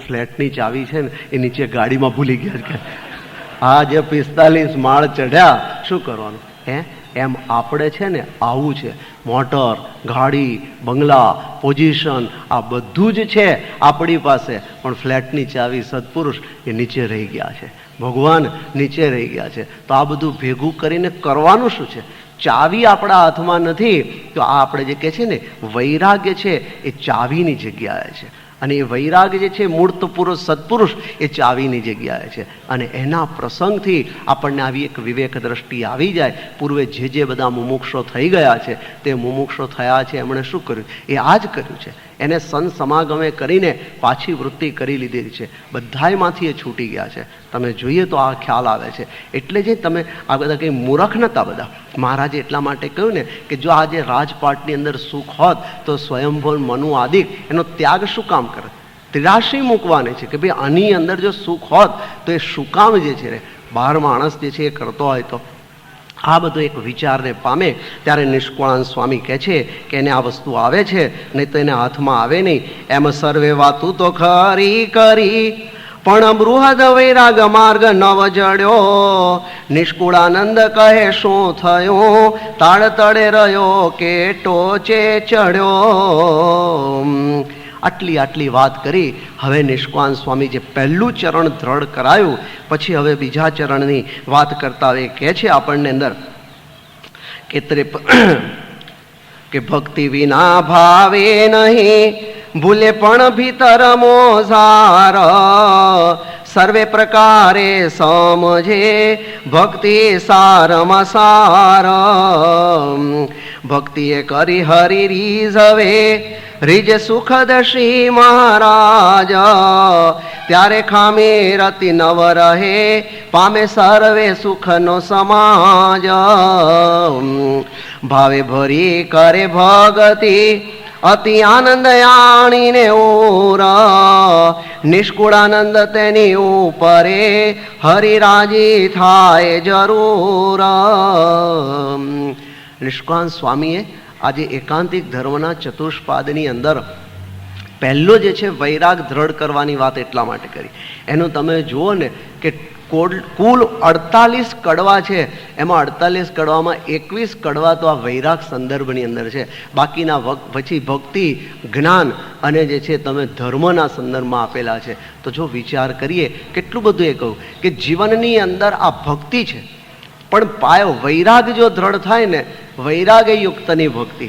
ફ્લેટની ચાવી છે ને એ નીચે ગાડીમાં ભૂલી ગયા કે આ જે 45 માળ ચઢ્યા શું કરવાનું હે? એમ આપણે છે ને આવું છે, મોટર, ગાડી, બંગલા, પોઝિશન, આ બધું જ છે આપણી પાસે, પણ ફ્લેટની ચાવી સત્પુરુષ એ નીચે રહી ગયા છે, ભગવાન નીચે રહી ગયા છે. તો આ બધું ભેગું કરીને કરવાનું શું છે? ચાવી આપણા હાથમાં નથી. તો આ આપણે જે કહે છે ને વૈરાગ્ય છે એ ચાવીની જગ્યાએ છે, અને એ વૈરાગ જે છે મૂર્ત પુરુષ સત્પુરુષ એ ચાવીની જગ્યાએ છે. અને એના પ્રસંગથી આપણને આવી એક વિવેક દ્રષ્ટિ આવી જાય. પૂર્વે જે જે બધા મુમુક્ષો થઈ ગયા છે તે મુમુક્ષો થયા છે એમણે શું કર્યું? એ આ જ કર્યું છે. એને સંત સમાગમે કરીને પાછી વૃત્તિ કરી લીધેલી છે. બધાયમાંથી એ છૂટી ગયા છે. તમે જોઈએ તો આ ખ્યાલ આવે છે. એટલે જે તમે આ બધા કંઈ મૂર્ખ નહોતા બધા. મહારાજે એટલા માટે કહ્યું ને કે જો આજે રાજપાટની અંદર સુખ હોત તો સ્વયંભૂ મનુ આદિક એનો ત્યાગ શું કામ કરે? ત્રિરાશી મૂકવાની છે કે ભાઈ આની અંદર જો સુખ હોત તો એ શું કામ જે છે બહાર માણસ જે છે એ કરતો હોય તો આ બધો એક વિચારને પામે ત્યારે નિષ્કુળાનંદ સ્વામી કહે છે કે એને આ વસ્તુ આવે છે, નહીં તો એને હાથમાં આવે નહીં. એમ સર્વે વાતું તો ખરી કરી પણ બૃહદ વૈરાગ માર્ગ નવ જડ્યો. નિષ્કુળાનંદ કહે શું થયું? તાળ તળે રહ્યો કે ટોચે ચડ્યો. આટલી વાત કરી. હવે નિષ્કુળાનંદ સ્વામી જે પહેલું ચરણ દ્રઢ કરાયું પછી હવે બીજા ચરણની વાત કરતા હવે કહે છે આપણને અંદર કે ભક્તિ વિના ભાવે નહીં ભૂલે પણ ભીતર મોઝાર. સર્વે પ્રકારે સમજે ભક્તિ સારમાં સાર. ભક્તિએ કરી હરિ રીઝવે રીજ સુખદ શ્રી મહારાજ. ત્યારે ખામી રતિ નવ રહે પામે સર્વે સુખનો સમાજ. ભાવે ભરી કરે ભગતિ અતિ આનંદ આણીને ઓર. નિષ્કુળાનંદ તેની ઉપરે હરિરાજી થાય જરૂર. નિષ્કુળાનંદ સ્વામીએ આજે એકાંતિક ધર્મના ચતુષ્પાદની અંદર પહેલો જે છે વૈરાગ દ્રઢ કરવાની વાત એટલા માટે કરી. એનું તમે જુઓ ને કે કુલ 48 કડવા છે, એમાં 48 કડવામાં 21 કડવા તો આ વૈરાગ સંદર્ભની અંદર છે. બાકીના પછી ભક્તિ, જ્ઞાન અને જે છે તમે ધર્મના સંદર્ભમાં આપેલા છે. તો જો વિચાર કરીએ કેટલું બધું એ કહું કે જીવનની અંદર આ ભક્તિ છે, પણ પાયો વૈરાગ જો દ્રઢ થાય ને, વૈરાગ યુક્તની ભક્તિ,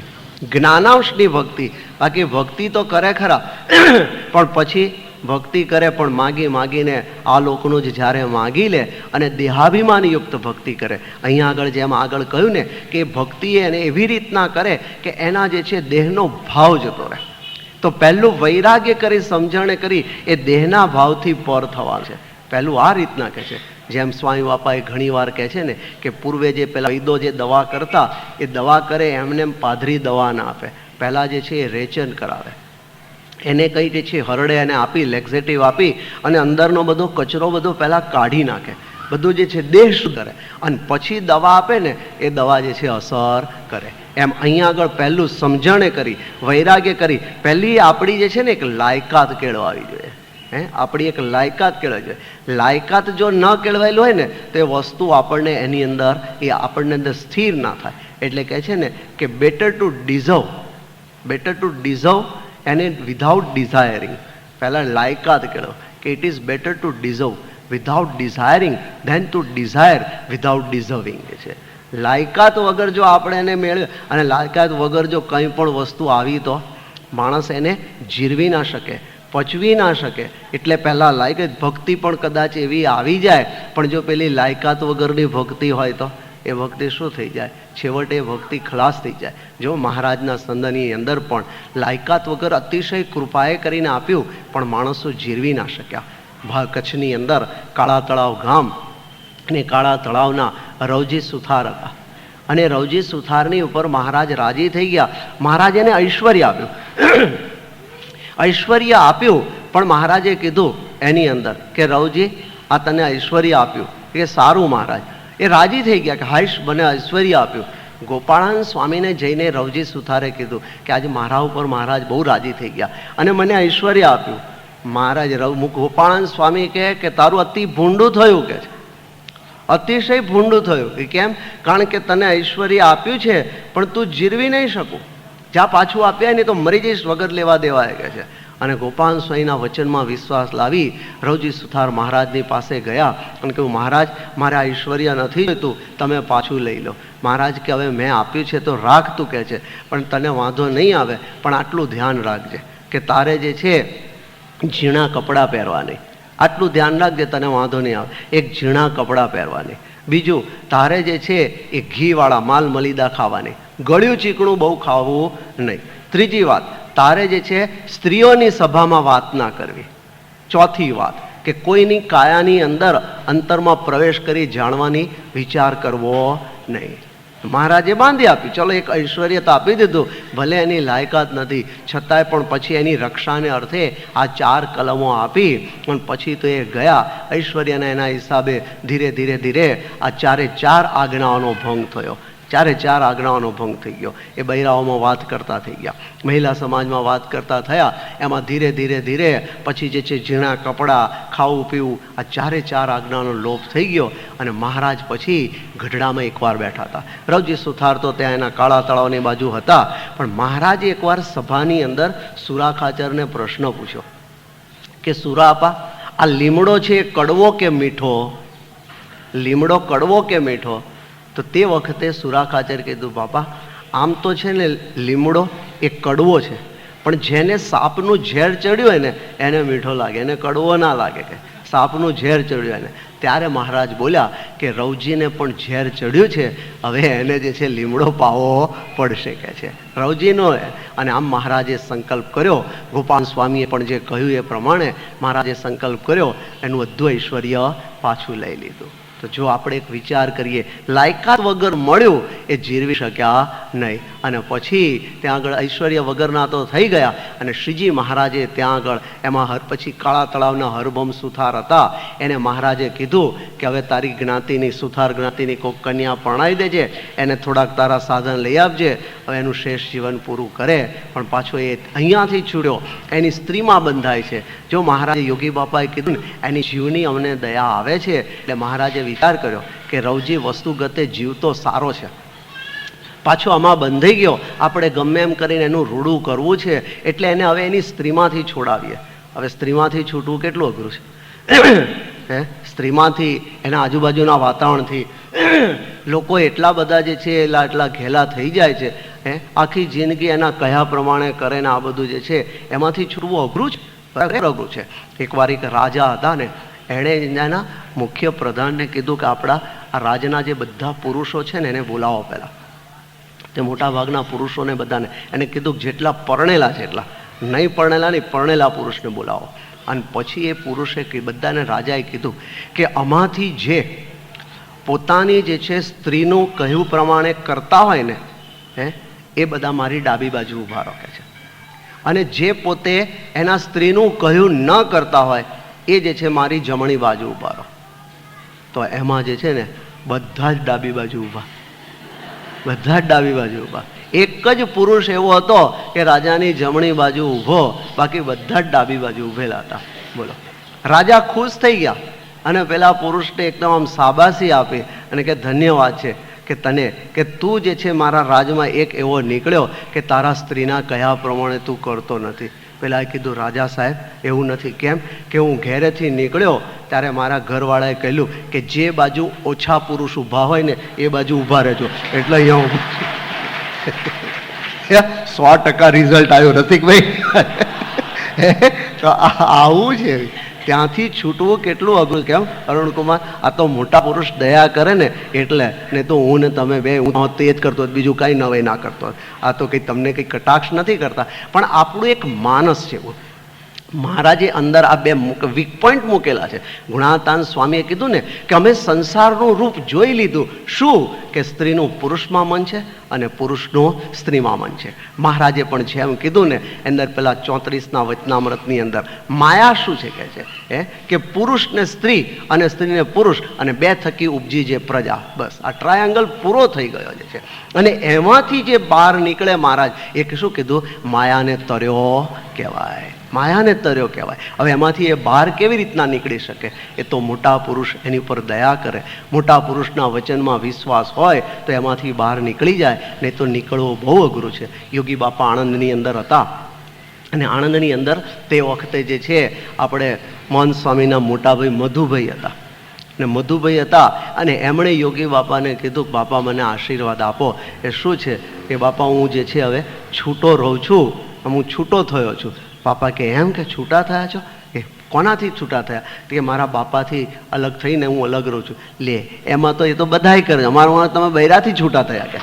જ્ઞાનાંશની ભક્તિ. બાકી ભક્તિ તો કરે ખરા પણ પછી ભક્તિ કરે પણ માગીને આ લોકોનું જ જ્યારે માગી લે અને દેહાભિમાન યુક્ત ભક્તિ કરે. અહીંયા આગળ જેમ આગળ કહ્યું ને કે ભક્તિ એને એવી રીતના કરે કે એના જે છે દેહનો ભાવ જતો રહે. તો પહેલું વૈરાગ્ય કરી સમજણે કરી એ દેહના ભાવથી પર થવાનું છે. પહેલું આ રીતના કહે છે. જેમ સ્વામી બાપાએ ઘણી વાર કહે છે ને કે પૂર્વે જે પેલા વૈદો જે દવા કરતા એ દવા કરે એમને પાદરી દવા ના આપે. પહેલાં જે છે એ રેચન કરાવે, એને કંઈ કે છે હરડે એને આપી, લેક્ઝેટિવ આપી અને અંદરનો બધો કચરો બધો પહેલાં કાઢી નાખે, બધું જે છે દેહ શું કરે અને પછી દવા આપે ને એ દવા જે છે અસર કરે. એમ અહીંયા આગળ પહેલું સમજણે કરી, વૈરાગ્ય કરી. પહેલી આપણી જે છે ને એક લાયકાત કેળવાવી જોઈએ. આપણી એક લાયકાત કેળવાવી જોઈએ. લાયકાત જો ન કેળવાયેલું હોય ને તો એ વસ્તુ આપણને એની અંદર એ આપણને અંદર સ્થિર ના થાય. એટલે કહે છે ને કે બેટર ટુ ડિઝર્વ એને વિધાઉટ ડિઝાયરિંગ. પહેલાં લાયકાત કેળવો કે it is better to deserve without desiring than to desire without deserving. છે લાયકાત વગર જો આપણે એને મેળવે અને લાયકાત વગર જો કંઈ પણ વસ્તુ આવી તો માણસ એને જીરવી ના શકે, પચવી ના શકે. એટલે પહેલાં લાયકાત. ભક્તિ પણ કદાચ એવી આવી જાય પણ જો પેલી લાયકાત વગરની ભક્તિ હોય તો એ ભક્તિ શું થઈ જાય? છેવટે ભક્તિ ખલાસ થઈ જાય. જો મહારાજના સંદની અંદર પણ લાયકાત વગર અતિશય કૃપાએ કરીને આપ્યું પણ માણસો જીરવી ના શક્યા. કચ્છની અંદર કાળા તળાવ ગામ અને કાળા તળાવના રવજી સુથાર હતા અને રવજી સુથારની ઉપર મહારાજ રાજી થઈ ગયા. મહારાજ એને ઐશ્વર્ય આપ્યું. ઐશ્વર્ય આપ્યું પણ મહારાજે કીધું એની અંદર કે રવજી આ તને ઐશ્વર્ય આપ્યું કે સારું. મહારાજ એ રાજી થઈ ગયા કે હાઈશ મને ઐશ્વર્ય આપ્યું. ગોપાળાનંદ સ્વામીને જઈને રવજી સુથારે કીધું કે આજે મારા ઉપર મહારાજ બહુ રાજી થઈ ગયા અને મને ઐશ્વર્ય આપ્યું. મહારાજ ગોપાળાનંદ સ્વામી કહે કે તારું અતિ ભૂંડું થયું, કે છે અતિશય ભૂંડું થયું. કે કેમ? કારણ કે તને ઐશ્વર્ય આપ્યું છે પણ તું જીરવી નહીં શકું. જ્યાં પાછું આપ્યા નહીં તો મરી જઈશ વગર લેવા દેવાય, કે છે. અને ગોપાલ સ્વામીના વચનમાં વિશ્વાસ લાવી રવજી સુથાર મહારાજની પાસે ગયા અને કહ્યું, મહારાજ મારે આ ઐશ્વર્ય નથી જોઈતું, તમે પાછું લઈ લો. મહારાજ કે હવે મેં આપ્યું છે તો રાખ તું, કે છે, પણ તને વાંધો નહીં આવે, પણ આટલું ધ્યાન રાખજે કે તારે જે છે ઝીણા કપડાં પહેરવાની. આટલું ધ્યાન રાખજે, તને વાંધો નહીં આવે. એક ઝીણા કપડાં પહેરવાની. બીજું, તારે જે છે એ ઘીવાળા માલ મલીદા ખાવાની, ગળ્યું ચીકણું બહુ ખાવું નહીં. ત્રીજી વાત, તારે જે છે સ્ત્રીઓની સભામાં વાત ના કરવી. ચોથી વાત કે કોઈની કાયાની અંદર અંતરમાં પ્રવેશ કરી જાણવાની વિચાર કરવો નહીં. મહારાજે બાંધી આપી, ચલો એક ઐશ્વર્ય તો આપી દીધું, ભલે એની લાયકાત નથી છતાંય પણ પછી એની રક્ષાને અર્થે આ 4 કલમો આપી પણ પછી તો એ ગયા. ઐશ્વર્યના એના હિસાબે ધીરે ધીરે ધીરે આ 4 આજ્ઞાઓનો ભંગ થયો. 4 આજ્ઞાઓનો ભંગ થઈ ગયો. એ બૈરાઓમાં વાત કરતા થઈ ગયા, મહિલા સમાજમાં વાત કરતા થયા. એમાં ધીરે ધીરે ધીરે પછી જે છે ઝીણા કપડાં, ખાવું પીવું, આ 4 આજ્ઞાનો લોપ થઈ ગયો. અને મહારાજ પછી ગઢડામાં એકવાર બેઠા હતા. રવજી સુથાર તો ત્યાં એના કાળા તળાવની બાજુ હતા, પણ મહારાજે એકવાર સભાની અંદર સુરા ખાચરને પ્રશ્ન પૂછ્યો કે સુરા આપા, આ લીમડો છે એ કડવો કે મીઠો? લીમડો કડવો કે મીઠો? તો તે વખતે સુરા ખાચર કીધું, બાપા આમ તો છે ને લીમડો એ કડવો છે, પણ જેને સાપનું ઝેર ચડ્યું હોય ને એને મીઠો લાગે, એને કડવો ના લાગે. કે સાપનું ઝેર ચડ્યું હોય ને. ત્યારે મહારાજ બોલ્યા કે રવજીને પણ ઝેર ચડ્યું છે, હવે એને જે છે લીમડો પાવો પડશે, કે છે રવજીનો. અને આમ મહારાજે સંકલ્પ કર્યો. ગોપાલ સ્વામીએ પણ જે કહ્યું એ પ્રમાણે મહારાજે સંકલ્પ કર્યો, એનું બધું ઐશ્વર્ય પાછું લઈ લીધું. તો જો આપણે એક વિચાર કરીએ, લાયકાત વગર મળ્યું એ જીરવી શક્યા નહીં. અને પછી ત્યાં આગળ ઐશ્વર્ય વગરના તો થઈ ગયા. અને શ્રીજી મહારાજે ત્યાં આગળ એમાં પછી કાળા તળાવના હરભમ સુથાર હતા, એને મહારાજે કીધું કે હવે તારી જ્ઞાતિની, સુથાર જ્ઞાતિની કોઈક કન્યા પરણાવી દેજે, એને થોડાક તારા સાધન લઈ આપજે, હવે એનું શેષ જીવન પૂરું કરે. પણ પાછો એ અહીંયાથી છૂટ્યો, એની સ્ત્રીમાં બંધાય છે. જો મહારાજે યોગી બાપાએ કીધું ને એની જીવની અમને દયા આવે છે, એટલે મહારાજે વિચાર કર્યો કે રવજી વસ્તુગતે જીવ તો સારો છે, પાછો આમાં બંધાઈ ગયો, આપણે ગમે એમ કરીને એનું રૂડું કરવું છે, એટલે એને હવે એની સ્ત્રીમાંથી છોડાવીએ. હવે સ્ત્રીમાંથી છૂટવું કેટલું અઘરું છે. સ્ત્રીમાંથી, એના આજુબાજુના વાતાવરણથી લોકો એટલા બધા જે છે એટલા ઘેલા થઈ જાય છે. આખી જિંદગી એના કયા પ્રમાણે કરે ને આ બધું જે છે એમાંથી છૂટવું અઘરું છે, અઘરું છે. એકવાર એક રાજા હતા ને, એણે એના મુખ્ય પ્રધાનને કીધું કે આપણા આ રાજના જે બધા પુરુષો છે ને એને બોલાવો પહેલાં. તે મોટા ભાગના પુરુષોને બધાને એને કીધું જેટલા પરણેલા છે, એટલા નહીં પરણેલા નહીં, પરણેલા પુરુષને બોલાવો. અને પછી એ પુરુષે બધાને રાજાએ કીધું કે આમાંથી જે પોતાની જે છે સ્ત્રીનું કહ્યું પ્રમાણે કરતા હોય ને એ બધા મારી ડાબી બાજુ ઊભા રાખે છે, અને જે પોતે એના સ્ત્રીનું કહ્યું ન કરતા હોય એ જે છે મારી જમણી બાજુ ઊભા રહો. તો એમાં જે છે ને બધા જ ડાબી બાજુ ઊભા, બધા જ ડાબી બાજુ ઊભા. એક જ પુરુષ એવો હતો કે રાજાની જમણી બાજુ ઊભો, બાકી બધા જ ડાબી બાજુ ઊભેલા હતા. બોલો, રાજા ખુશ થઈ ગયા અને પેલા પુરુષને એકદમ આમ શાબાશી આપી અને કે ધન્યવાદ છે કે તને, કે તું જે છે મારા રાજમાં એક એવો નીકળ્યો કે તારા સ્ત્રીના કયા પ્રમાણે તું કરતો નથી. પેલાએ કીધું રાજા સાહેબ એવું નથી. કેમ? કે હું ઘેરેથી નીકળ્યો ત્યારે મારા ઘરવાળાએ કહ્યું કે જે બાજુ ઓછા પુરુષ ઊભા હોય ને એ બાજુ ઊભા રહેજો, એટલે અહીંયા 100% રિઝલ્ટ આવ્યો રસિકભાઈ. તો આવું છે. ત્યાંથી છૂટવું કેટલું અઘરું. કેમ અરુણકુમાર? આ તો મોટા પુરુષ દયા કરે ને એટલે, ને તો હું ને તમે બે, હું તે જ કરતો બીજું કાંઈ નવાઈ ના કરતો. આ તો કંઈ તમને કંઈ કટાક્ષ નથી કરતા, પણ આપણું એક માનસ છે. મહારાજે અંદર આ 2 વીક પોઈન્ટ મૂકેલા છે. ગુણાતાન સ્વામીએ કીધું ને કે અમે સંસારનું રૂપ જોઈ લીધું. શું? કે સ્ત્રીનું પુરુષમાં મન છે અને પુરુષનું સ્ત્રીમાં મન છે. મહારાજે પણ જેમ કીધું ને અંદર પેલા 34ના વચનામૃતની અંદર માયા શું છે કે છે કે પુરુષને સ્ત્રી અને સ્ત્રીને પુરુષ અને 2 થકી ઉપજી જે પ્રજા, બસ આ ટ્રાયંગલ પૂરો થઈ ગયો છે. અને એમાંથી જે બહાર નીકળે મહારાજ એ શું કીધું? માયાને તર્યો કહેવાય. માયાને તર્યો કહેવાય. હવે એમાંથી એ બહાર કેવી રીતના નીકળી શકે? એ તો મોટા પુરુષ એની ઉપર દયા કરે, મોટા પુરુષના વચનમાં વિશ્વાસ હોય તો એમાંથી બહાર નીકળી જાય, નહીં તો નીકળવું બહુ અઘરું છે. યોગી બાપા આણંદની અંદર હતા, અને આણંદની અંદર તે વખતે જે છે આપણે મહંત સ્વામીના મોટાભાઈ મધુભાઈ હતા. ને મધુભાઈ હતા અને એમણે યોગી બાપાને કીધું, બાપા મને આશીર્વાદ આપો. એ શું છે કે બાપા હું જે છે હવે છૂટો રહું છું, હું છૂટો થયો છું. બાપા કે એમ કે છૂટા થયા છો? કે કોનાથી છૂટા થયા? કે મારા બાપાથી અલગ થઈને હું અલગ રહું છું. લે એમાં તો એ તો બધાય કરે, અમારું તમે બૈરાથી છૂટા થયા કે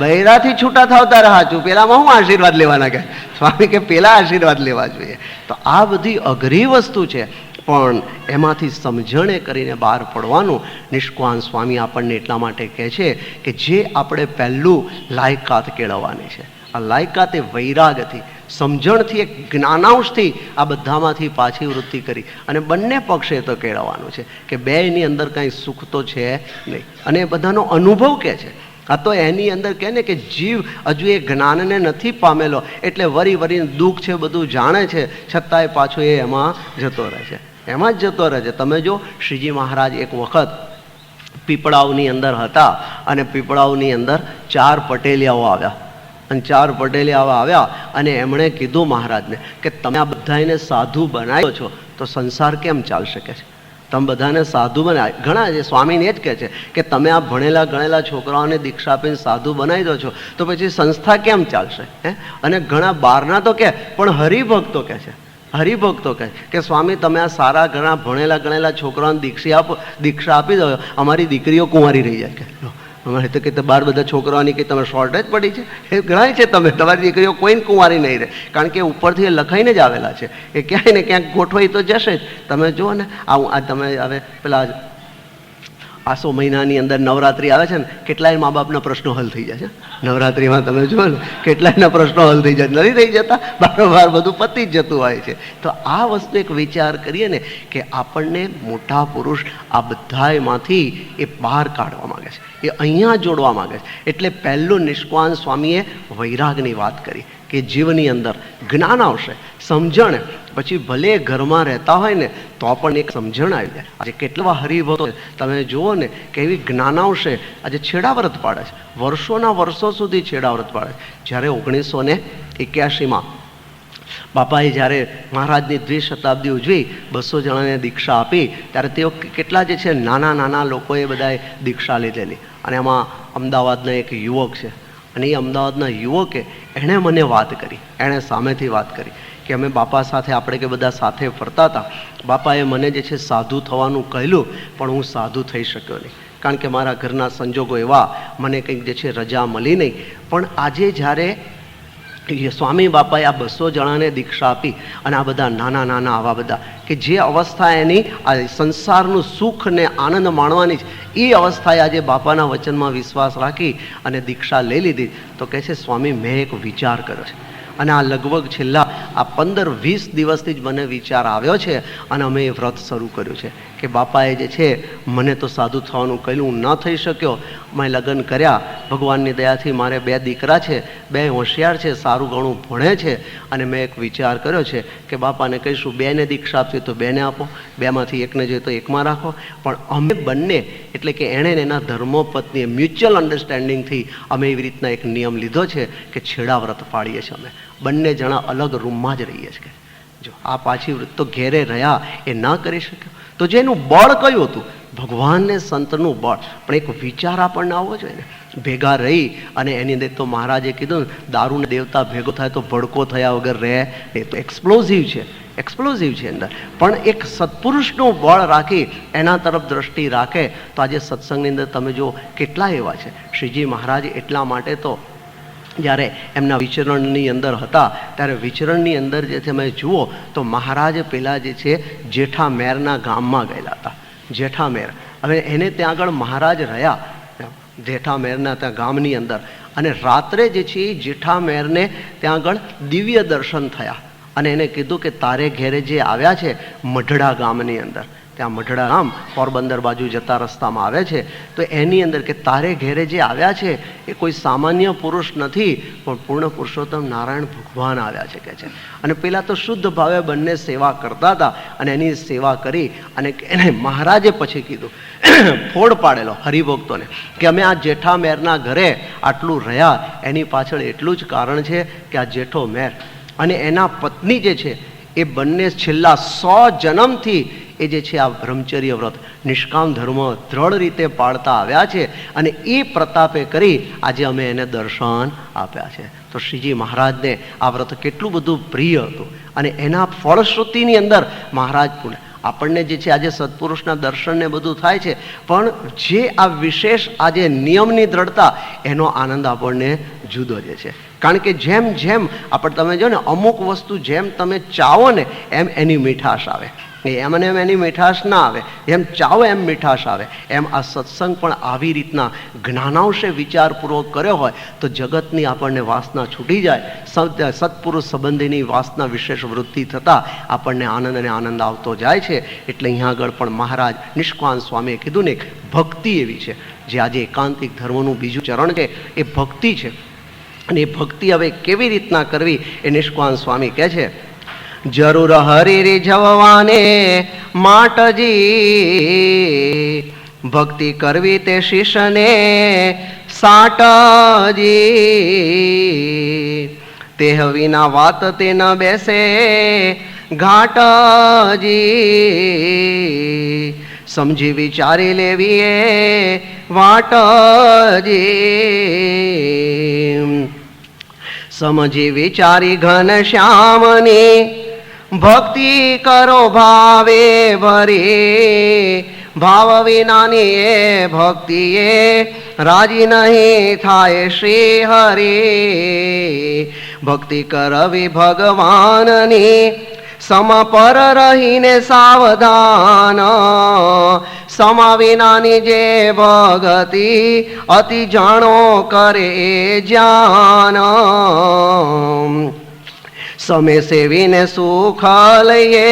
બૈરાથી છૂટા થાવ તારે સાચું, પેલામાં હું આશીર્વાદ લેવાના કે સ્વામી કે પેલા આશીર્વાદ લેવા જોઈએ. તો આ બધી અઘરી વસ્તુ છે, પણ એમાંથી સમજણે કરીને બહાર પડવાનું નિષ્કાન સ્વામી આપણને એટલા માટે કહે છે કે જે આપણે પહેલું લાયકાત કેળવવાની છે. આ લાયકાત એ વૈરાગથી, સમજણથી, એક જ્ઞાનાંશથી આ બધામાંથી પાછી વૃત્તિ કરી અને બંને પક્ષે તો કેળવવાનું છે કે બેયની અંદર કાંઈ સુખ તો છે નહીં. અને એ બધાનો અનુભવ કે છે. આ તો એની અંદર કહે ને કે જીવ હજુ એ જ્ઞાનને નથી પામેલો, એટલે વરી દુઃખ છે બધું જાણે છે, છતાંય પાછો એ એમાં જતો રહે છે, એમાં જ જતો રહે છે. તમે જો શ્રીજી મહારાજ એક વખત પીપળાવની અંદર હતા અને પીપળાવની અંદર 4 પટેલિયાઓ આવ્યા, અને 4 પટેલિયાઓ આવ્યા અને એમણે કીધું મહારાજને કે તમે આ બધાને સાધુ બનાવ્યો છો તો સંસાર કેમ ચાલી શકે છે? તમે બધાને સાધુ બનાવી, ઘણા જે સ્વામીને એ જ કહે છે કે તમે આ ભણેલા ગણેલા છોકરાઓને દીક્ષા આપીને સાધુ બનાવી દો છો તો પછી સંસ્થા કેમ ચાલશે? અને ઘણા બહારના તો કહે, પણ હરિભક્તો કહે છે, હરિભક્તો કહે કે સ્વામી તમે આ સારા ઘણા ભણેલા ગણેલા છોકરાઓને દીક્ષા આપી દો, અમારી દીકરીઓ કુંવારી રહી જાય. કે અમારે તો કે બાર બધા છોકરાઓની કે તમે શોર્ટેજ પડી છે, એ ગણાય છે. તમે તમારી દીકરીઓ કોઈને કુંવારી નહીં રહે, કારણ કે ઉપરથી એ લખાઈને જ આવેલા છે, એ ક્યાંય ને ક્યાંક ગોઠવાઈ તો જશે જ. તમે જુઓ ને આ તમે હવે પેલા આસો મહિનાની અંદર નવરાત્રિ આવે છે ને, કેટલાય મા બાપના પ્રશ્નો હલ થઈ જાય છે. નવરાત્રિમાં તમે જુઓ ને કેટલાયના પ્રશ્નો હલ થઈ જાય, નથી થઈ જતા, બારોબાર બધું પતી જ જતું હોય છે. તો આ વસ્તુ એક વિચાર કરીએ ને કે આપણને મોટા પુરુષ આ બધામાંથી એ બહાર કાઢવા માગે છે, એ અહીંયા જોડવા માગે છે. એટલે પહેલું નિષ્કાન સ્વામીએ વૈરાગની વાત કરી કે જીવની અંદર જ્ઞાન આવશે, સમજણ, પછી ભલે ઘરમાં રહેતા હોય ને તો પણ એક સમજણ આવી જાય. આજે કેટલા હરિભક્તો તમે જુઓ ને કેવી જ્ઞાન આવશે. આજે છેડાવ્રત પાડે છે, વર્ષોના વર્ષો સુધી છેડાવ્રત પાડે છે. જ્યારે 1981માં બાપાએ જ્યારે મહારાજની દ્વિશતાબ્દી ઉજવી, 200 જણાને દીક્ષા આપી, ત્યારે તેઓ કેટલા જે છે નાના નાના લોકોએ બધાએ દીક્ષા લીધેલી. અને એમાં અમદાવાદના એક યુવક છે, અને એ અમદાવાદના યુવકે એણે મને વાત કરી, એણે સામેથી વાત કરી કે અમે બાપા સાથે આપણે કે બધા સાથે ફરતા હતા, બાપાએ મને જે છે સાધુ થવાનું કહેલું, પણ હું સાધુ થઈ શક્યો નહીં, કારણ કે મારા ઘરના સંજોગો એવા, મને કંઈક જે છે રજા મળી નહીં. પણ આજે જ્યારે સ્વામી બાપાએ આ 200 જણાને દીક્ષા આપી અને આ બધા નાના નાના આવા બધા કે જે અવસ્થા એની આ સંસારનું સુખ ને આનંદ માણવાની છે, એ અવસ્થાએ આજે બાપાના વચનમાં વિશ્વાસ રાખી અને દીક્ષા લઈ લીધી. તો કહે છે સ્વામી મેં એક વિચાર કર્યો છે, અને આ લગભગ છેલ્લા આ 15-20 દિવસથી જ મને વિચાર આવ્યો છે, અને અમે એ વ્રત શરૂ કર્યું છે કે બાપાએ જે છે મને તો સાધુ થવાનું કહેલું, હું ન થઈ શક્યો, મેં લગ્ન કર્યા, ભગવાનની દયાથી મારે 2 દીકરા છે, 2 હોશિયાર છે, સારું ઘણું ભણે છે, અને મેં એક વિચાર કર્યો છે કે બાપાને કહીશું 2ને દીક્ષા આપતી તો 2ને આપો, 2માંથી એકને જોઈએ તો 1માં રાખો. પણ અમે બંને એટલે કે એણે એના ધર્મપત્નીએ મ્યુચ્યુઅલ અન્ડરસ્ટેન્ડિંગથી અમે એવી રીતના એક નિયમ લીધો છે કે છેડા વ્રત પાડીએ છીએ. અમે બંને જણા અલગ રૂમમાં જ રહીએ છીએ. જો આ પાછી વ્રત તો ઘેરે રહ્યા એ ના કરી શક્યો, તો જેનું બળ કયું હતું? ભગવાન ને સંતનું બળ. પણ એક વિચાર આપણને આવવો જોઈએ ને, ભેગા રહી અને એની અંદર તો મહારાજે કીધું દારૂને દેવતા ભેગો થાય તો ભડકો થયા વગર રહે. એ તો એક્સપ્લોઝિવ છે, એક્સપ્લોઝિવ છે અંદર. પણ એક સત્પુરુષનું બળ રાખી એના તરફ દ્રષ્ટિ રાખે તો આજે સત્સંગની અંદર તમે જો કેટલા એવા છે. શ્રીજી મહારાજ એટલા માટે તો જ્યારે એમના વિચરણની અંદર હતા ત્યારે વિચરણની અંદર જે તમે જુઓ તો મહારાજ પેલા જે છે જેઠામેરના ગામમાં ગયેલા હતા. જેઠામેર, હવે એને ત્યાં આગળ મહારાજ રહ્યા જેઠામેરના ત્યાં ગામની અંદર, અને રાત્રે જે છે એ જેઠામેરને ત્યાં આગળ દિવ્ય દર્શન થયા, અને એને કીધું કે તારે ઘેરે જે આવ્યા છે મઢડા ગામની અંદર, ત્યાં મઢડા ગામ પોરબંદર બાજુ જતા રસ્તામાં આવે છે. તો એની અંદર કે તારે ઘેરે જે આવ્યા છે એ કોઈ સામાન્ય પુરુષ નથી, પણ પૂર્ણ પુરુષોત્તમ નારાયણ ભગવાન આવ્યા છે કે છે. અને પેલા તો શુદ્ધ ભાવે બંને સેવા કરતા હતા, અને એની સેવા કરી અને એને મહારાજે પછી કીધું, ફોડ પાડેલો હરિભક્તોને, કે અમે આ જેઠા મેરના ઘરે આટલું રહ્યા એની પાછળ એટલું જ કારણ છે કે આ જેઠો મેર અને એના પત્ની જે છે એ બંને છેલ્લા 100 જન્મથી એ જે છે આ બ્રહ્મચર્ય વ્રત નિષ્કામ ધર્મ દ્રઢ રીતે પાળતા આવ્યા છે, અને એ પ્રતાપે કરી આજે અમે એને દર્શન આપ્યા છે. તો શ્રીજી મહારાજને આ વ્રત કેટલું બધું પ્રિય હતું, અને એના ફળશ્રુતિની અંદર મહારાજ પુણે આપણને જે છે આજે સત્પુરુષના દર્શનને બધું થાય છે, પણ જે આ વિશેષ આજે નિયમની દ્રઢતા એનો આનંદ આપણને જુદો જ છે. કારણ કે જેમ જેમ આપણે તમે જો ને અમુક વસ્તુ જેમ તમે ચાવો ને એમ એની મીઠાશ આવે, એમ અને એમ એની મીઠાશ ના આવે, એમ ચાવો એમ મીઠાશ આવે. એમ આ સત્સંગ પણ આવી રીતના જ્ઞાનાંશે વિચારપૂર્વક કર્યો હોય તો જગતની આપણને વાસના છૂટી જાય, સત્પુરુષ સંબંધીની વાસના વિશેષ વૃદ્ધિ થતાં આપણને આનંદ અને આનંદ આવતો જાય છે. એટલે અહીંયા આગળ પણ મહારાજ નિષ્કામ સ્વામીએ કીધું ને, ભક્તિ એવી છે જે આજે એકાંતિક ધર્મનું બીજું ચરણ છે એ ભક્તિ છે. અને એ ભક્તિ હવે કેવી રીતના કરવી એ નિષ્કામ સ્વામી કહે છે, જરૂર હરી રીઝવવાને માટજી, ભક્તિ કરવી તે શિષ્યને સાટજી, તેહ વિના વાત તે ન બેસે ઘાટજી, સમજી વિચારી લેવી એ વાટજી, સમજી વિચારી ઘન શ્યામની ભક્તિ કરો ભાવે ભરી, ભાવ વિનાની એ ભક્તિ એ રાજી નહીં થાય શ્રી હરિ, ભક્તિ કરવી ભગવાનની સમ પર રહીને સાવધાન, સમા વિનાની જે ભગતિ અતિ જાણો કરે જ્ઞાન, સમે સેવીને સુખ લઈએ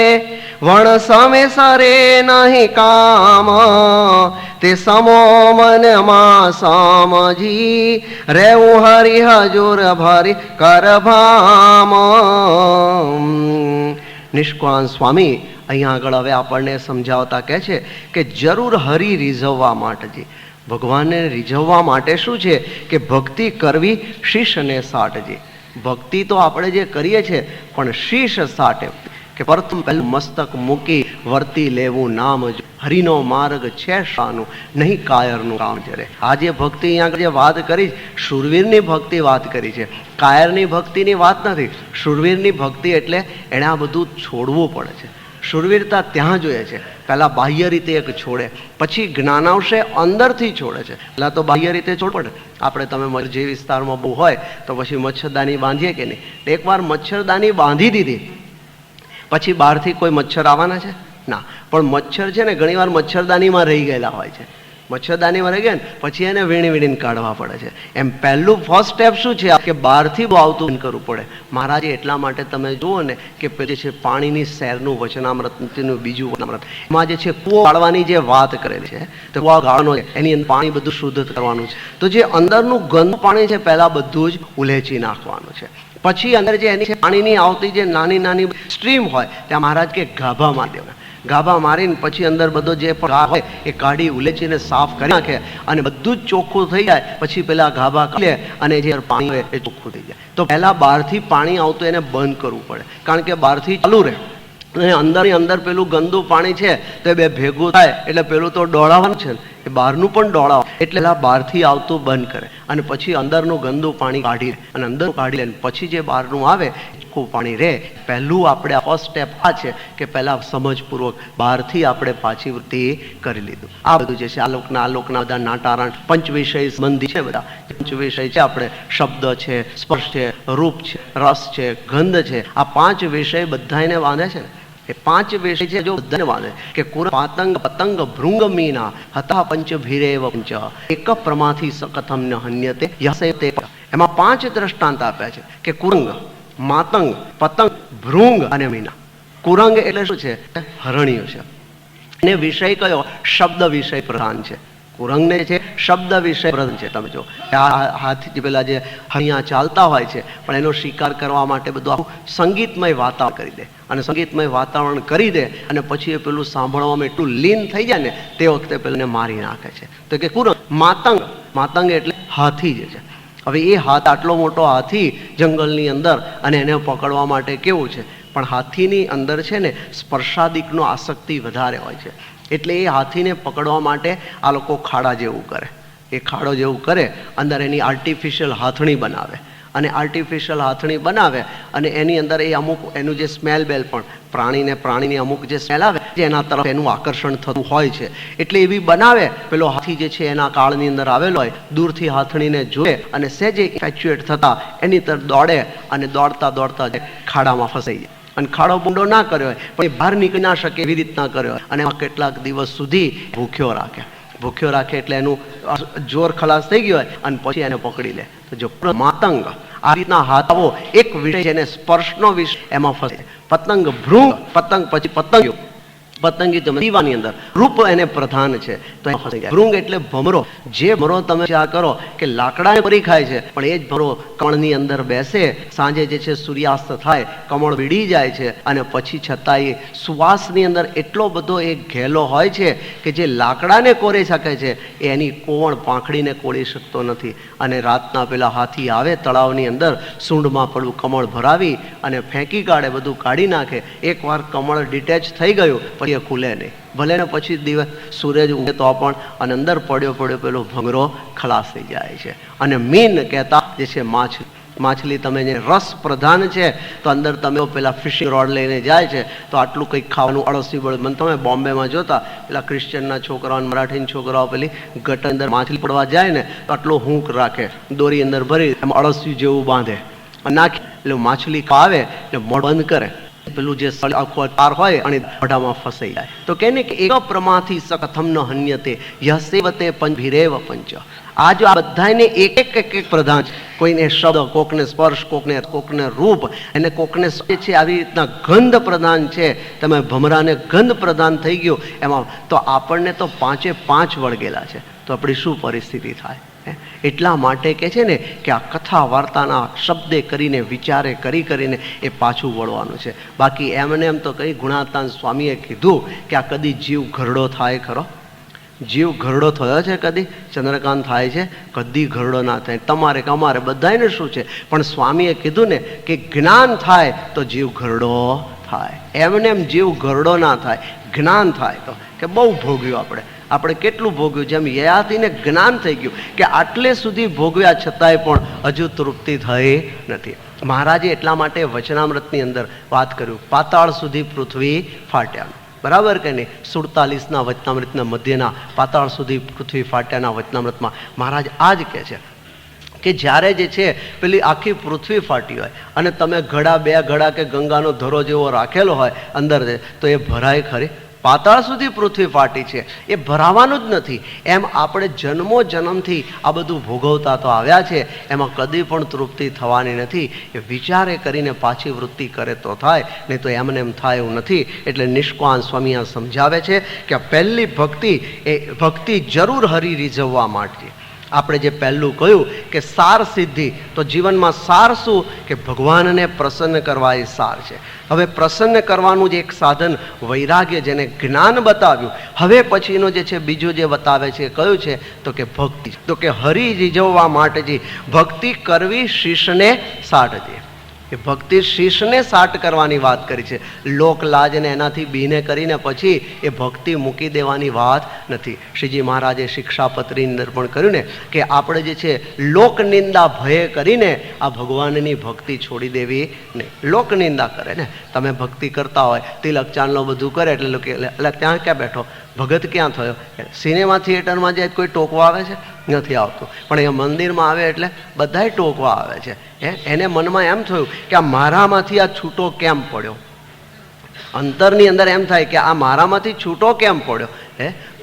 વણ સમે સરે નહીં કામ, તે સમો મનમાં સમજી રેવું હરિ હજુર ભરી કરભામ. નિષ્કામ સ્વામી અહીંયા આગળ હવે આપણને સમજાવતા કહે છે કે જરૂર હરિ રીઝવવા માટે, ભગવાનને રીઝવવા માટે શું છે કે ભક્તિ કરવી શીશને સાટજી. ભક્તિ તો આપણે જે કરીએ છીએ પણ શીશ સાટે, કે પ્રથમ પહેલું મસ્તક મૂકી વર્તી લેવું નામ, હરિનો માર્ગ છે શાનું નહીં કાયરનું કામ જરે. આજે ભક્તિ અહીંયા જે વાત કરી શૂરવીરની ભક્તિ વાત કરી છે, કાયરની ભક્તિની વાત નથી. શૂરવીરની ભક્તિ એટલે એણે આ બધું છોડવું પડે છે. શૂરવીરતા ત્યાં જોઈએ છે, પહેલાં બાહ્ય રીતે એક છોડે, પછી જ્ઞાનાંશે અંદરથી છોડે છે. પહેલાં તો બાહ્ય રીતે છોડ પડે. આપણે તમે જે વિસ્તારમાં બહુ હોય તો પછી મચ્છરદાની બાંધીએ કે નહીં, એકવાર મચ્છરદાની બાંધી દીધી પછી બહારથી કોઈ મચ્છર આવવાના છે ના. પણ મચ્છર છે ને ઘણીવાર મચ્છરદાનીમાં રહી ગયેલા હોય છે, મચ્છરદાનીમાં રહી ગયા ને પછી એને વીણી વીણીને કાઢવા પડે છે. એમ પહેલું ફર્સ્ટ સ્ટેપ શું છે કે બહારથી બહુ આવતું બંધ કરવું પડે. મહારાજે એટલા માટે તમે જુઓ ને કે જે છે પાણીની સેરનું વચનામૃતનું બીજું વચનામૃત, એમાં જે છે કૂવો ગાળવાની જે વાત કરેલી છે, તો કૂવો ગાળવાનો છે એની અંદર પાણી બધું શુદ્ધ કરવાનું છે. તો જે અંદરનું ગંદુ પાણી છે પહેલાં બધું જ ઉલેચી નાખવાનું છે. પછી અંદર જે એની પાણીની આવતી જે નાની નાની સ્ટ્રીમ હોય ત્યાં મહારાજ કે ગાભા મારી દેવાના. ગાભા મારીને પછી અંદર બધો જે પણ હોય એ કાઢી ઉલેચીને સાફ કરી નાખે અને બધું જ ચોખ્ખું થઈ જાય. પછી પેલા ગાભા કાઢી લે અને જે પાણી હોય એ ચોખ્ખું થઈ જાય. તો પહેલા બહારથી પાણી આવતું એને બંધ કરવું પડે, કારણ કે બહારથી ચાલુ રહે અને અંદરની અંદર પેલું ગંદુ પાણી છે તો એ બે ભેગું થાય એટલે પેલું તો દોડાવવાનું છે ને, એ બહારનું પણ દોડાવ એટલે બહારથી આવતું બંધ કરે અને પછી અંદરનું ગંદુ પાણી કાઢી લે અને અંદર કાઢી લે પછી જે બહારનું આવે ચોખ્ખું પાણી રહે. પહેલું આપણે ફર્સ્ટ સ્ટેપ આ છે કે પહેલાં સમજપૂર્વક બહારથી આપણે પાછી વૃત્તિ કરી લીધું. આ બધું જે છે આલોકના બધા નાટારણ પંચ વિષય સંબંધી છે. બધા પંચ વિષય છે આપણે શબ્દ છે, સ્પર્શ છે, રૂપ છે, રસ છે, ગંધ છે. આ 5 વિષય બધાને બાંધે છે ને. એ 5 વિષય છે જો બધાને બાંધે કે કુર પાતંગ પતંગ ભૃંગ મીના હતા પંચ ભીરેવ પંચ એક પ્રમાથી સકથમ ન હન્યતે યસે તે. એમાં 5 દ્રષ્ટાંત આપ્યા છે કે કુરંગ, માતંગ, પતંગ, ભૃંગ અને મીના. કુરંગ એટલે શું છે? હરણ્યું છે. એને વિષય કયો? શબ્દ વિષય પ્રધાન છે. કુરંગને છે શબ્દ વિષય પ્રધાન છે. તમે જો હાથી પેલા જે અહીંયા ચાલતા હોય છે, પણ એનો શિકાર કરવા માટે બધું આખું સંગીતમય વાતાવરણ કરી દે, અને સંગીતમય વાતાવરણ કરી દે અને પછી એ પેલું સાંભળવામાં એટલું લીન થઈ જાય ને તે વખતે પેલાને મારી નાખે છે. તો કે કુરંગ. માતંગ, માતંગ એટલે હાથી જે છે. હવે એ આટલો મોટો હાથી જંગલની અંદર, અને એને પકડવા માટે કેવું છે, પણ હાથીની અંદર છે ને સ્પર્શાદિકનો આસક્તિ વધારે હોય છે. એટલે એ હાથીને પકડવા માટે આ લોકો ખાડા જેવું કરે. એ ખાડો જેવું કરે, અંદર એની આર્ટિફિશિયલ હાથણી બનાવે, અને આર્ટિફિશિયલ હાથણી બનાવે અને એની અંદર એ અમુક એનું જે સ્મેલ બેલ પણ પ્રાણીની અમુક જે સ્મેલ આવે જે એના તરફ એનું આકર્ષણ થતું હોય છે, એટલે એવી બનાવે. પેલો હાથી જે છે એના કાળની અંદર આવેલો હોય, દૂરથી હાથણીને જોવે અને સહેજે ઇન્ફેક્ચ્યુએટ થતા એની તરફ દોડે, અને દોડતા દોડતા ખાડામાં ફસાઈ જાય. અને ખાડો બુંડો ના કર્યો હોય, પણ એ બહાર નીકળી ના શકે એવી રીતના કર્યો હોય, અને કેટલાક દિવસ સુધી ભૂખ્યો રાખે એટલે એનું જોર ખલાસ થઈ ગયો હોય, અને પછી એને પકડી લે. તો જો માતંગ આ રીતના હાથાઓ એક વિષય જેને સ્પર્શનો વિષય એમાં ફસે. પતંગ, ભૃંગ, પતંગ પછી પતંગિયો. પતંગી તમે દીવાની અંદર રૂપ એને પ્રધાન છે, તો એ ફસાઈ જાય. ભૃંગ એટલે ભમરો. જે ભમરો તમે આ કરો કે લાકડાને પરી ખાય છે, પણ એ જ ભમરો કમળની અંદર બેસે, સાંજે જે છે સૂર્યાસ્ત થાય, કમળ વીડી જાય છે, અને પછી છતાં એ સુવાસની અંદર એટલો બધો એક ઘેલો હોય છે કે જે લાકડાને કોરી શકે છે એ એની કોવણ પાંખડીને કોળી શકતો નથી. અને રાતના પેલા હાથી આવે તળાવની અંદર, સૂંઢમાં પડું કમળ ભરાવી અને ફેંકી કાઢે, બધું કાઢી નાખે. એકવાર કમળ ડિટેચ થઈ ગયું પછી એ ખુલે નહીં. ભલે ને પછી દિવસ સૂરજ ઉગે તો પણ, અને અંદર પડ્યો પેલો ભંગરો ખલાસ થઈ જાય છે. અને મીન કહેતા જે છે માછલી તમે જે રસ પ્રધાન છે, તો અંદર તમે પેલા ફિશિંગ રોડ લઈને જાય છે, તો આટલું કંઈક ખાવાનું અળસી બળ. મને તમે બોમ્બેમાં જોતા પેલા ક્રિશ્ચનના છોકરાઓ, મરાઠી છોકરાઓ પેલી ગટર અંદર માછલી પડવા જાય ને તો આટલું હૂંક રાખે, દોરી અંદર ભરી એમાં અળસિયું જેવું બાંધે, નાખી એટલે માછલી આવે એટલે મોઢ બંધ કરે, પેલું જે આખો તાર હોય અને મોઢામાં ફસાઈ જાય. તો કે ને એક પ્રમાથી સકથમ ન હન્યતે યહ સેવતે પંચભીરેવ પંચ. આ જો આ બધાને એક પ્રધાન છે. કોઈને શબ્દ, કોકને સ્પર્શ, કોકને રૂપ, અને કોકને છે આવી રીતના ગંધ પ્રધાન છે. તમે ભમરાને ગંધ પ્રધાન થઈ ગયું એમાં, તો આપણને તો 5 વળગેલા છે, તો આપણી શું પરિસ્થિતિ થાય? એટલા માટે કે છે ને કે આ કથા વાર્તાના શબ્દે કરીને, વિચારે કરીને એ પાછું વળવાનું છે. બાકી એમને એમ તો કઈ ગુણાતાન સ્વામીએ કીધું કે આ કદી જીવ ઘરડો થાય ખરો? જીવ ઘરડો થયો છે કદી? ચંદ્રકાંત થાય છે? કદી ઘરડો ના થાય. તમારે કે અમારે બધાને શું છે, પણ સ્વામીએ કીધું ને કે જ્ઞાન થાય તો જીવ ઘરડો થાય. એમને એમ જીવ ઘરડો ના થાય, જ્ઞાન થાય તો કે બહુ ભોગ્યું આપણે કેટલું ભોગ્યું. જેમ યયાતિને જ્ઞાન થઈ ગયું કે આટલે સુધી ભોગવ્યા છતાંય પણ હજુ તૃપ્તિ થઈ નથી. મહારાજે એટલા માટે વચનામૃતની અંદર વાત કર્યું, પાતાળ સુધી પૃથ્વી ફાટ્યા. બરાબર કે નહીં? 47ના વચનામૃતના મધ્યના પાતાળ સુધી પૃથ્વી ફાટ્યાના વચનામૃતમાં મહારાજ આ જ કહે છે કે જ્યારે જે છે પેલી આખી પૃથ્વી ફાટી હોય, અને તમે ઘડા, 2 ઘડા કે ગંગાનો ધરો જેવો રાખેલો હોય અંદર, તો એ ભરાય ખરી? પાતાળ સુધી પૃથ્વી ફાટી છે, એ ભરાવાનું જ નથી. એમ આપણે જન્મથી આ બધું ભોગવતા તો આવ્યા છે, એમાં કદી પણ તૃપ્તિ થવાની નથી. એ વિચારે કરીને પાછી વૃત્તિ કરે તો થાય, નહીં તો એમને એમ થાય એવું નથી. એટલે નિષ્કાન સ્વામી આ સમજાવે છે કે આ પહેલી ભક્તિ, એ ભક્તિ જરૂર હરી રીઝવવા માટે. આપણે જે પહેલું કહ્યું કે સાર સિદ્ધિ, તો જીવનમાં સાર શું? કે ભગવાનને પ્રસન્ન કરવા એ સાર છે. હવે પ્રસન્ન કરવાનું જે એક સાધન વૈરાગ્ય, જેને જ્ઞાન બતાવ્યું, હવે પછીનો જે છે બીજું જે બતાવે છે કયું છે? તો કે ભક્તિ. તો કે હરી રીઝવવા માટે જે ભક્તિ કરવી શીશને સાટજે. એ ભક્તિ શીશને સાટ કરવાની વાત કરી છે. લોક લાજને એનાથી બીને કરીને પછી એ ભક્તિ મૂકી દેવાની વાત નથી. શ્રીજી મહારાજે શિક્ષાપત્રીની અંદર પણ કર્યું ને કે આપણે જે છે લોકનિંદા ભય કરીને આ ભગવાનની ભક્તિ છોડી દેવી નહીં. લોકનિંદા કરે ને, તમે ભક્તિ કરતા હોય, તિલક ચાંદલો બધું કરે એટલે ત્યાં ક્યાં બેઠો? ભગત ક્યાં થયો? સિનેમા થિયેટરમાં જાય કોઈ ટોકવા આવે છે? નથી આવતું. પણ એ મંદિરમાં આવે એટલે બધાય ટોકવા આવે છે. એને મનમાં એમ થયું કે આ મારામાંથી આ છૂટો કેમ પડ્યો? અંતરની અંદર એમ થાય કે આ મારામાંથી છૂટો કેમ પડ્યો?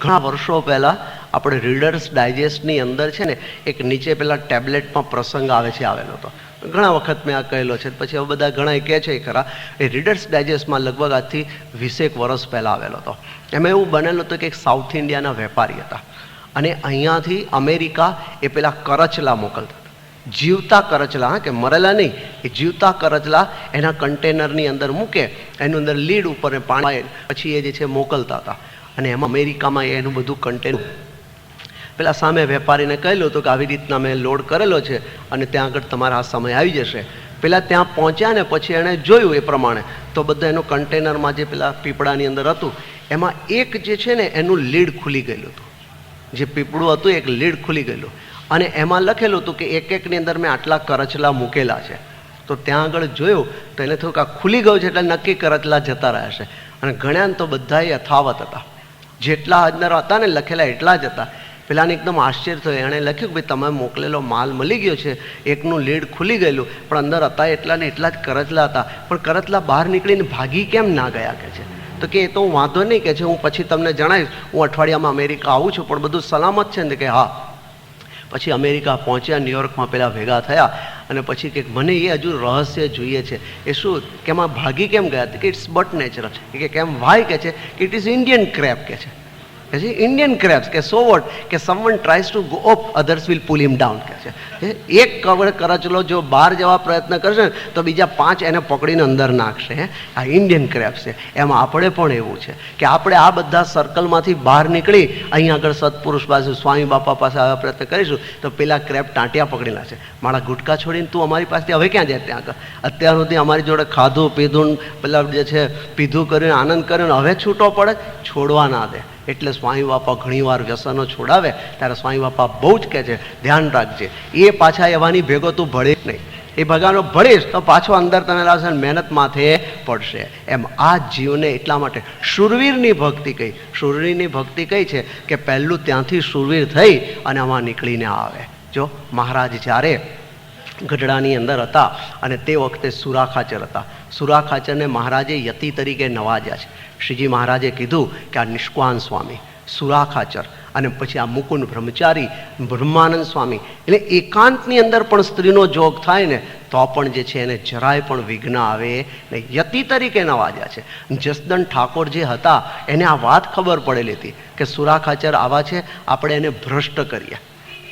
ઘણા વર્ષો પહેલા આપણે રીડર્સ ડાયજેસ્ટની અંદર છે ને એક નીચે પેલા ટેબ્લેટમાં પ્રસંગ આવે છે આવેલો હતો. ઘણા વખત મેં આ કહેલો છે, પછી હવે બધા ઘણા કહે છે ખરા. એ રીડર્સ ડાયજેસ્ટમાં લગભગ આજથી 20 વર્ષ પહેલાં આવેલો હતો. એમાં એવું બનેલું હતું કે એક સાઉથ ઇન્ડિયાના વેપારી હતા અને અહીંયાથી અમેરિકા એ પેલા કરચલા મોકલતા હતા, જીવતા કરચલા, હા, કે મરેલા નહીં, એ જીવતા કરચલા એના કન્ટેનરની અંદર મૂકે, એની અંદર લીડ ઉપર પાણી, પછી એ જે છે મોકલતા હતા. અને એમાં અમેરિકામાં એનું બધું કન્ટેનર પેલા સામે વેપારીને કહેલું હતું કે આવી રીતના મેં લોડ કરેલો છે અને ત્યાં આગળ તમારા આ સમય આવી જશે. પેલા ત્યાં પહોંચ્યા ને પછી એણે જોયું એ પ્રમાણે તો બધા એનું કન્ટેનરમાં જે પેલા પીપળાની અંદર હતું એમાં એક જે છે ને એનું લીડ ખુલી ગયેલું હતું. જે પીપળું હતું એક લીડ ખુલી ગયેલું અને એમાં લખેલું હતું કે એક એકની અંદર મેં આટલા કરચલા મૂકેલા છે. તો ત્યાં આગળ જોયું તો એને થયું કે આ ખુલી ગયું છે એટલે નક્કી કરચલા જતા રહ્યા છે. અને ગણ્યા તો બધા યથાવત હતા, જેટલા અંદર હતા ને લખેલા એટલા જ હતા. પેલાને એકદમ આશ્ચર્ય થયું. એણે લખ્યું કે ભાઈ તમે મોકલેલો માલ મળી ગયો છે, એકનું લીડ ખુલી ગયેલું, પણ અંદર હતા એટલા ને એટલા જ કરચલા હતા, પણ કરચલા બહાર નીકળીને ભાગી કેમ ના ગયા કે છે. તો કે એ તો હું વાંધો નહીં કે છે, હું પછી તમને જણાવીશ, હું અઠવાડિયામાં અમેરિકા આવું છું, પણ બધું સલામત છે ને કે હા. પછી અમેરિકા પહોંચ્યા, ન્યુયોર્કમાં પેલા ભેગા થયા અને પછી કે મને એ હજુ રહસ્ય જોઈએ છે. એ શું કે એમાં ભાગી કેમ ગયા કે ઇટ્સ બટ નેચરલ, કે કેમ વાય કે છે કે ઇટ ઇઝ ઇન્ડિયન ક્રેબ કે છે, ઇન્ડિયન ક્રેબ્સ કે સો વોટ કે someone tries to go up others will pull him down કે છે. એક કરચલો જો બહાર જવા પ્રયત્ન કરશે ને તો બીજા 5 એને પકડીને અંદર નાખશે. આ ઇન્ડિયન ક્રેબ્સ છે. એમાં આપણે પણ એવું છે કે આપણે આ બધા સર્કલમાંથી બહાર નીકળી અહીં આગળ સત્પુરુષ પાસે સ્વામી બાપા પાસે આવ્યા પ્રયત્ન કરીશું તો પેલા ક્રેબ ટાંટિયા પકડી લાગશે. મારા ગુટકા છોડીને તું અમારી પાસેથી હવે ક્યાં જાય? ત્યાં આગળ અત્યાર સુધી અમારી જોડે ખાધું પીધું પેલા જે છે પીધું કરીને આનંદ કર્યો, હવે છૂટો પડે, છોડવા ના દે. એટલે સ્વામી બાપા ઘણીવાર વ્યસનો છોડાવે ત્યારે સ્વામી બાપા બહુ જ કહે છે ધ્યાન રાખજે, એ પાછા એવાની ભેગો તું ભળીશ નહીં. એ ભગાનો ભળીશ તો પાછો અંદર તને લાવશે, મહેનત માથે પડશે. એમ આ જીવને એટલા માટે શૂરવીરની ભક્તિ કહી. શૂરવીરની ભક્તિ કઈ છે કે પહેલું ત્યાંથી શૂરવીર થઈ અને આમાં નીકળીને આવે. જો મહારાજ જ્યારે ગઢડાની અંદર હતા અને તે વખતે સુરાખાચર હતા. સુરાખાચરને મહારાજે યતિ તરીકે નવાજ્યા છે. શ્રીજી મહારાજે કીધું કે આ નિષ્કાન સ્વામી, સુરાખાચર અને પછી આ મુકુંદ બ્રહ્મચારી, બ્રહ્માનંદ સ્વામી, એટલે એકાંતની અંદર પણ સ્ત્રીનો જોગ થાય ને તો પણ જે છે એને જરાય પણ વિઘ્ન આવે ને યતિ તરીકે નવાજ્યા છે. જસદન ઠાકોર જે હતા એને આ વાત ખબર પડેલી હતી કે સુરાખાચર આવા છે, આપણે એને ભ્રષ્ટ કરીએ.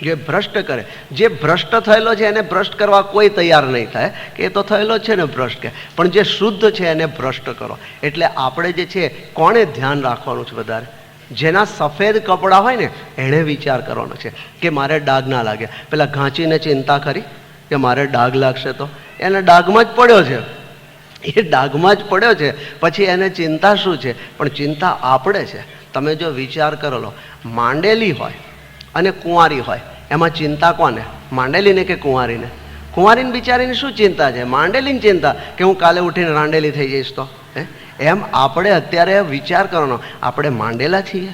જે ભ્રષ્ટ કરે, જે ભ્રષ્ટ થયેલો છે એને ભ્રષ્ટ કરવા કોઈ તૈયાર નહીં થાય કે એ તો થયેલો છે ને ભ્રષ્ટ કે, પણ જે શુદ્ધ છે એને ભ્રષ્ટ કરો. એટલે આપણે જે છે કોણે ધ્યાન રાખવાનું છે વધારે? જેના સફેદ કપડાં હોય ને એણે વિચાર કરવાનો છે કે મારે ડાઘ ના લાગે. પેલા ઘાંચીને ચિંતા કરી કે મારે ડાઘ લાગશે તો એને ડાઘમાં જ પડ્યો છે, એ ડાઘમાં જ પડ્યો છે, પછી એને ચિંતા શું છે? પણ ચિંતા આપણે છે. તમે જો વિચાર કરો લો, માંડેલી હોય અને કુંવારી હોય, એમાં ચિંતા કોને? માંડેલીને કે કુંવારીને? કુંવારીને બિચારીને શું ચિંતા છે? માંડેલીની ચિંતા કે હું કાલે ઉઠીને રાંડેલી થઈ જઈશ તો. એમ આપણે અત્યારે વિચાર કરવાનો, આપણે માંડેલા છીએ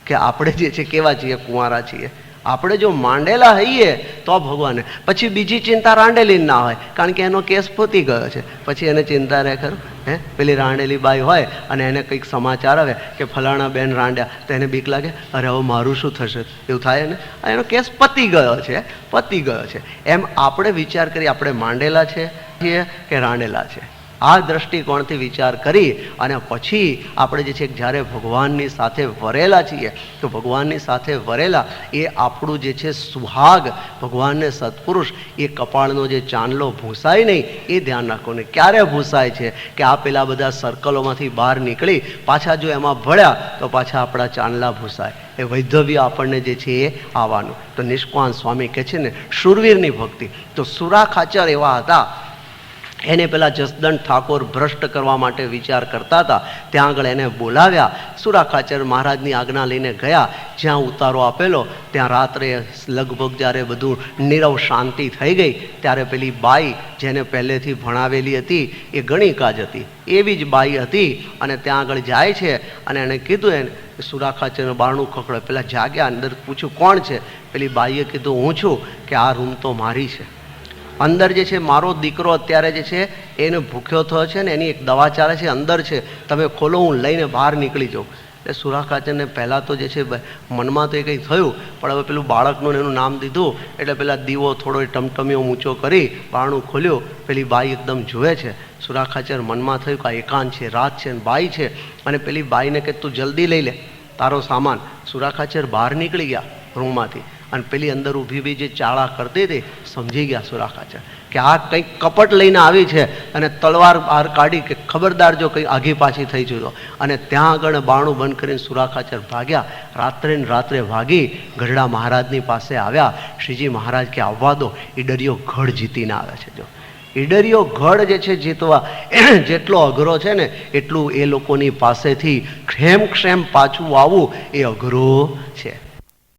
કે આપણે જે છે કેવા છીએ? કુંવારા છીએ. આપણે જો માંડેલા હઈએ તો ભગવાને, પછી બીજી ચિંતા રાંડેલી ના હોય કારણ કે એનો કેસ પતી ગયો છે. પછી એને ચિંતા રહે ખરું? પેલી રાંડેલી બાઈ હોય અને એને કંઈક સમાચાર આવે કે ફલાણા બેન રાંડ્યા તો એને બીક લાગે, અરે હવે મારું શું થશે? એવું થાય ને? એનો કેસ પતી ગયો છે, પતી ગયો છે. એમ આપણે વિચાર કરીએ આપણે માંડેલા છીએ કે રાંડેલા છે. આ દ્રષ્ટિકોણથી વિચાર કરી અને પછી આપણે જે છે જ્યારે ભગવાનની સાથે વરેલા છીએ તો ભગવાનની સાથે વરેલા એ આપણું જે છે સુહાગ, ભગવાનને સત્પુરુષ, એ કપાળનો જે ચાંદલો ભૂસાય નહીં એ ધ્યાન રાખો ને. ક્યારે ભૂસાય છે કે આ પેલા બધા સર્કલોમાંથી બહાર નીકળી પાછા જો એમાં ભળ્યા તો પાછા આપણા ચાંદલા ભૂસાય. એ વૈધવ્ય આપણને જે છે એ આવવાનું. તો નિષ્કાન સ્વામી કહે છે ને શૂરવીરની ભક્તિ. તો સુરાખાચર એવા હતા, એને પેલા જસદન ઠાકોર ભ્રષ્ટ કરવા માટે વિચાર કરતા હતા. ત્યાં આગળ એને બોલાવ્યા. સુરાખાચર મહારાજની આજ્ઞા લઈને ગયા. જ્યાં ઉતારો આપેલો ત્યાં રાત્રે લગભગ જ્યારે બધું નીરવ શાંતિ થઈ ગઈ ત્યારે પેલી બાઈ જેને પહેલેથી ભણાવેલી હતી એ ગણિકા જ હતી, એવી જ બાઈ હતી અને ત્યાં આગળ જાય છે અને એણે કીધું એને સુરાખાચરનું બારણું ખખડે. પેલા જાગ્યા, અંદર પૂછ્યું કોણ છે? પેલી બાઈએ કીધું હું છું. કે આ રૂમ તો મારી છે, અંદર જે છે મારો દીકરો અત્યારે જે છે એને ભૂખ્યો થયો છે ને એની એક દવા ચાલે છે, અંદર છે, તમે ખોલો હું લઈને બહાર નીકળી જાઉં. એટલે સુરાખાચરને પહેલાં તો જે છે મનમાં તો એ કંઈ થયું, પણ હવે પેલું બાળકનું એનું નામ દીધું એટલે પેલા દીવો થોડો ટમટમીઓ ઊંચો કરી બારણું ખોલ્યું, પેલી બાઈ એકદમ જુએ છે. સુરાખાચર મનમાં થયું કે આ એકાંત છે, રાત છે, બાઈ છે, અને પેલી બાઈને કે તું જલ્દી લઈ લે તારો સામાન. સુરાખાચર બહાર નીકળી ગયા રૂમમાંથી, અને પેલી અંદર ઊભી બી જે ચાળા કરતી હતી સમજી ગયા સુરાખાચર કે આ કંઈક કપટ લઈને આવી છે, અને તલવાર બહાર કાઢી કે ખબરદાર જો કંઈ આઘી પાછી થઈ જતો. અને ત્યાં આગળ બારણું બંધ કરીને સુરાખાચર ભાગ્યા. રાત્રે ને રાત્રે ભાગી ગઢડા મહારાજની પાસે આવ્યા. શ્રીજી મહારાજ કે આવવા દો, ઈડરિયો ગઢ જીતીને આવે છે. જો ઈડરિયો ગઢ જે છે જીતવા જેટલો અઘરો છે ને એટલું એ લોકોની પાસેથી ક્ષેમ પાછું આવવું એ અઘરું છે.